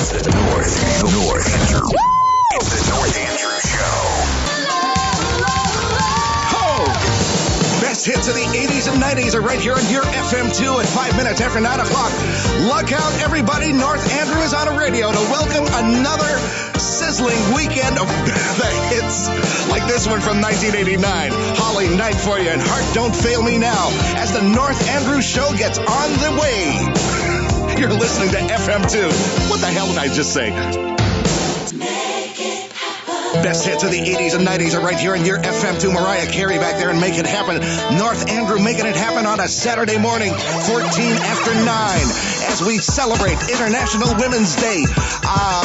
It's the North Andrew Show. Best hits of the 80s and 90s are right here on your FM2 at 5 minutes after 9 o'clock. Look out, everybody. North Andrew is on a radio to welcome another sizzling weekend of the hits like this one from 1989. Holly Night for you and Heart Don't Fail Me Now as the North Andrew Show gets on the way. You're listening to FM2. What the hell did I just say? Best hits of the 80s and 90s are right here in your FM2. Mariah Carey back there and Make It Happen. North Andrew making it happen on a Saturday morning, 14 after 9, as we celebrate International Women's Day.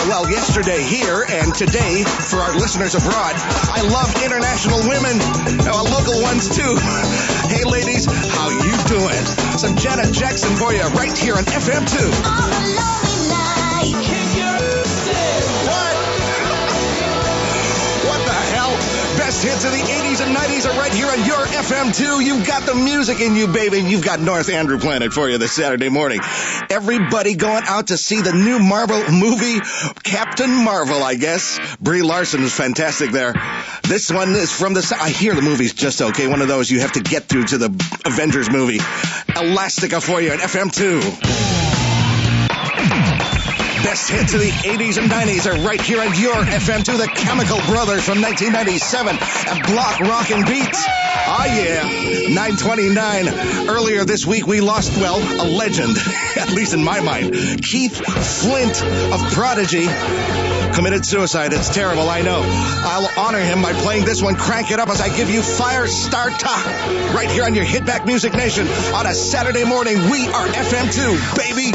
Yesterday here and today for our listeners abroad. I love international women, local ones too. Hey ladies, how you doing? Some Janet Jackson for you right here on FM2. On a lonely night. What the hell? Best hits of the 80s and 90s are right here on your FM2. You've got the music in you, baby. You've got North Andrew playing it for you this Saturday morning. Everybody going out to see the new Marvel movie, Captain Marvel, I guess. Brie Larson is fantastic there. This one is from I hear the movie's just okay. One of those you have to get through to the Avengers movie. Elastica for you on FM2. Best hits of the 80s and 90s are right here on your FM2. The Chemical Brothers from 1997 and Block Rockin' Beats. Oh, yeah. 9:29. Earlier this week, we lost, a legend, at least in my mind. Keith Flint of Prodigy committed suicide. It's terrible, I know. I'll honor him by playing this one. Crank it up as I give you Firestarter right here on your Hitback Music Nation on a Saturday morning. We are FM2, baby.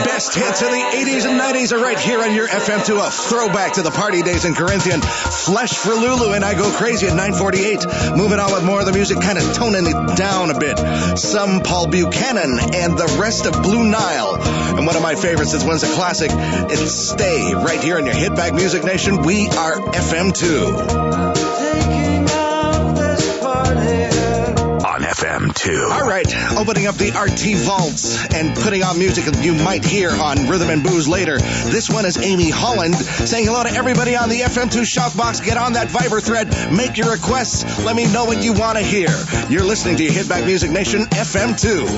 Best hits of the 80s and 90s are right here on your FM2. A throwback to the party days in Corinthian. Flesh for Lulu and I Go Crazy at 9:48. Moving on with more of the music, kind of toning it down a bit. Some Paul Buchanan and the rest of Blue Nile. And one of my favorites, this one's a classic. It's Stay right here on your Hitback Music Nation. We are FM2. FM2. All right, opening up the RT vaults and putting on music that you might hear on Rhythm and Booze later. This one is Amy Holland saying hello to everybody on the FM2 Shoutbox. Get on that Viber thread. Make your requests. Let me know what you want to hear. You're listening to your Hitback Music Nation, FM2.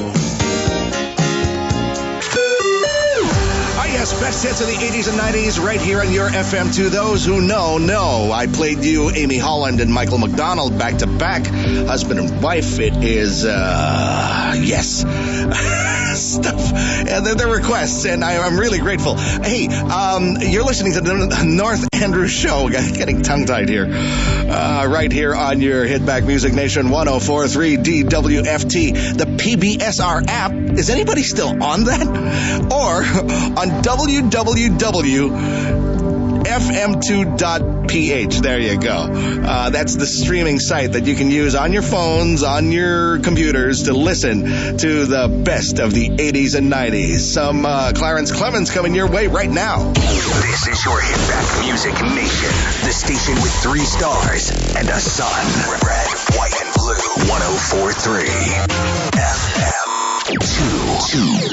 Yes, best hits of the 80s and 90s right here on your FM2. Those who know. I played you Amy Holland and Michael McDonald back to back, husband and wife. It is, yes, stuff. And they're requests, and I'm really grateful. Hey, you're listening to the North Andrew Show. Getting tongue-tied here. Right here on your Hitback Music Nation 104.3 DWFT. The PBSR app. Is anybody still on that? Or on www.fm2.ph. There you go. That's the streaming site that you can use on your phones, on your computers to listen to the best of the 80s and 90s. Some Clarence Clemens coming your way right now. This is your Hitback Music Nation. The station with 3 stars and a sun. Red, white, and blue. 104.3 FM2.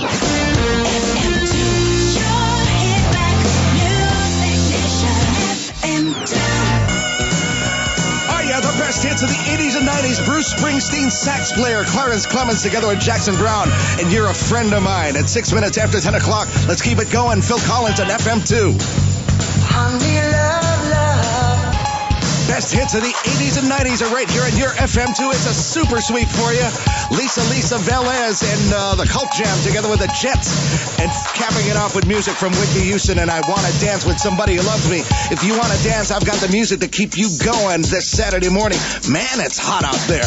The best hits of the 80s and 90s. Bruce Springsteen sax player Clarence Clemens together with Jackson Brown. And You're a Friend of Mine at 6 minutes after 10 o'clock. Let's keep it going. Phil Collins on FM2. Honey, love. Best hits of the 80s and 90s are right here at your FM2. It's a super sweep for you. Lisa Velez and the Cult Jam together with the Jets. And capping it off with music from Whitney Houston and I Wanna Dance with Somebody Who Loves Me. If you want to dance, I've got the music to keep you going this Saturday morning. Man, it's hot out there.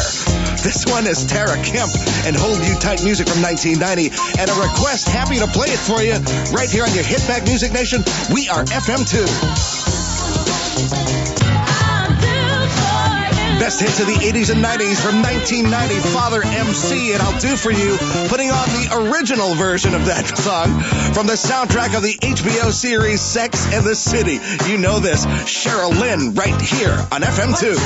This one is Tara Kemp and Hold You Tight music from 1990. And a request, happy to play it for you right here on your Hitback Music Nation. We are FM2. Best hits of the 80s and 90s from 1990, Father MC and I'll Do For You, putting on the original version of that song from the soundtrack of the HBO series Sex and the City. You know this, Cheryl Lynn right here on FM2.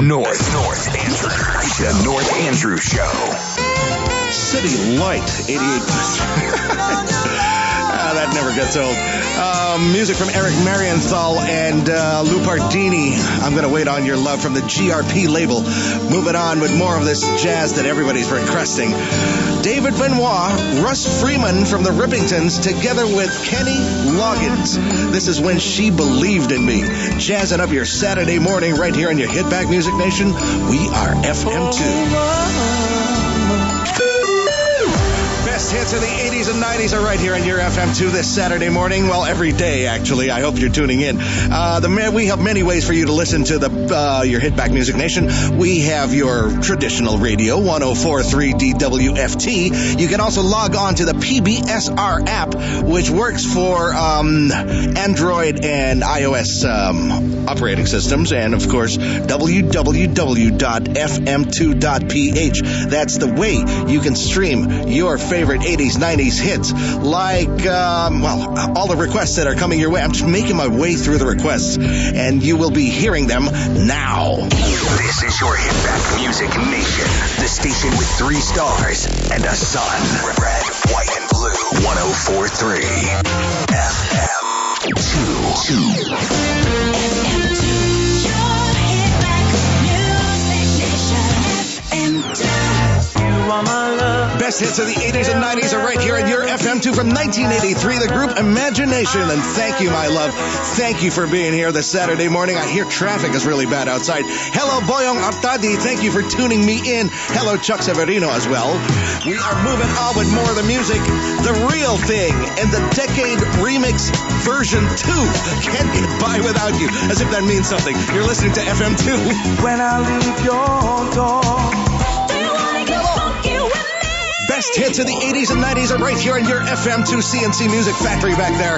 North Andrew The North Andrew Show. City Light, 88. That never gets old. Music from Eric Marienthal and Lou Pardini. I'm going to wait on your love from the GRP label. Moving on with more of this jazz that everybody's requesting. David Benoit, Russ Freeman from the Rippingtons, together with Kenny Loggins. This is When She Believed in Me. Jazzing up your Saturday morning right here on your Hitback Music Nation. We are FM2. Best hits of the 80s and 90s are right here on your FM2 this Saturday morning. Well, every day, actually. I hope you're tuning in. We have many ways for you to listen to your Hitback Music Nation. We have your traditional radio, 104.3 DWFT. You can also log on to the PBSR app, which works for Android and iOS operating systems. And, of course, www.fm2.ph. That's the way you can stream your favorite 80s, 90s hits, like, all the requests that are coming your way. I'm just making my way through the requests, and you will be hearing them now. This is your Hitback Music Nation, the station with 3 stars and a sun. Red, white, and blue. 104.3 FM2. Best hits of the 80s and 90s are right here at your FM2 from 1983, the group Imagination. And thank you, my love. Thank you for being here this Saturday morning. I hear traffic is really bad outside. Hello, Boyong Artadi. Thank you for tuning me in. Hello, Chuck Severino as well. We are moving on with more of the music. The Real Thing and the Decade Remix version 2. Can't get by without you. As if that means something. You're listening to FM2. When I leave your door. Best hits of the 80s and 90s are right here in your FM2 CNC Music Factory back there.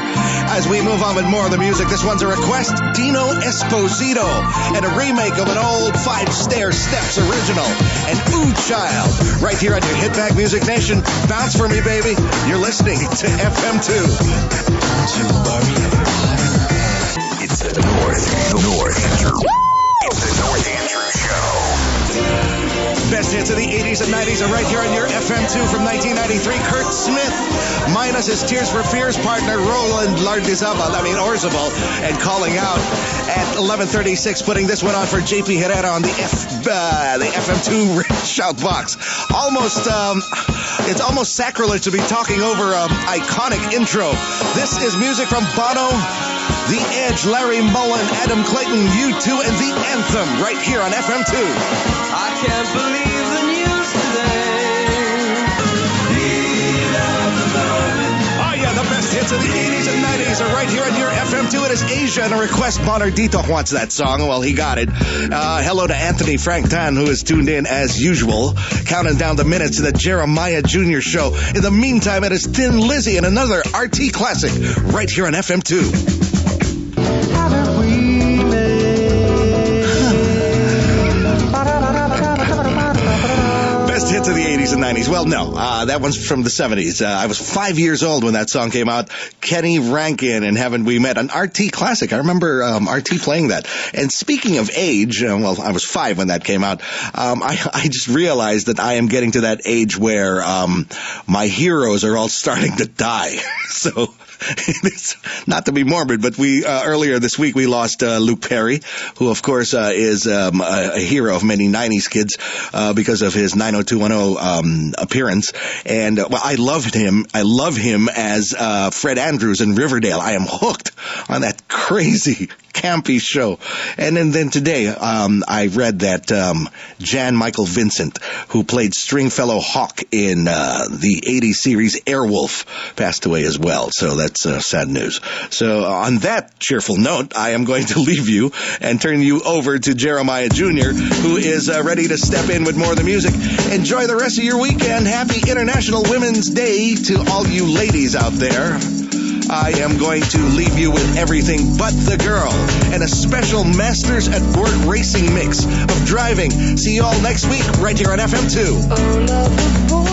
As we move on with more of the music, this one's a request, Dino Esposito, and a remake of an old 5 Stair Steps original, and Ooh Child, right here on your Hitback Music Nation. Bounce for me, baby. You're listening to FM2. It's the North Andrew. It's the North Andrew Show. Best hits of the 80s and 90s are right here on your FM2 from 1993. Kurt Smith, minus his Tears for Fears partner, Roland Orzabal, and calling out at 11:36, putting this one on for JP Herrera on the FM2 shout box. It's almost sacrilege to be talking over an iconic intro. This is music from Bono, The Edge, Larry Mullen, Adam Clayton, U2, and The Anthem right here on FM2. I can't believe the news today. Oh yeah, the best hits of the 80s and 90s are right here on your FM2. It is Asia, and a request. Bonardito wants that song. Well, he got it. Hello to Anthony Frank Tan, who is tuned in as usual, counting down the minutes to the Jeremiah Jr. Show. In the meantime, it is Thin Lizzy and another RT classic right here on FM2. Best hits of the 80s and 90s. Well, no, that one's from the 70s. I was 5 years old when that song came out. Kenny Rankin and Haven't We Met, an RT classic. I remember RT playing that. And speaking of age, I was 5 when that came out. I just realized that I am getting to that age where my heroes are all starting to die. So it's not to be morbid, but we earlier this week we lost Luke Perry, who of course is a hero of many 90s kids because of his 90210 appearance. And I loved him. I love him as Fred Andrews in Riverdale. I am hooked on that crazy campy show. And then today I read that Jan Michael Vincent, who played Stringfellow Hawk in the 80s series Airwolf, passed away as well. So that's sad news. So on that cheerful note, I am going to leave you and turn you over to Jeremiah Jr., who is ready to step in with more of the music. Enjoy the rest of your weekend. Happy International Women's Day to all you ladies out there. I am going to leave you with Everything But the Girl and a special Masters at Work racing mix of driving. See you all next week right here on FM2.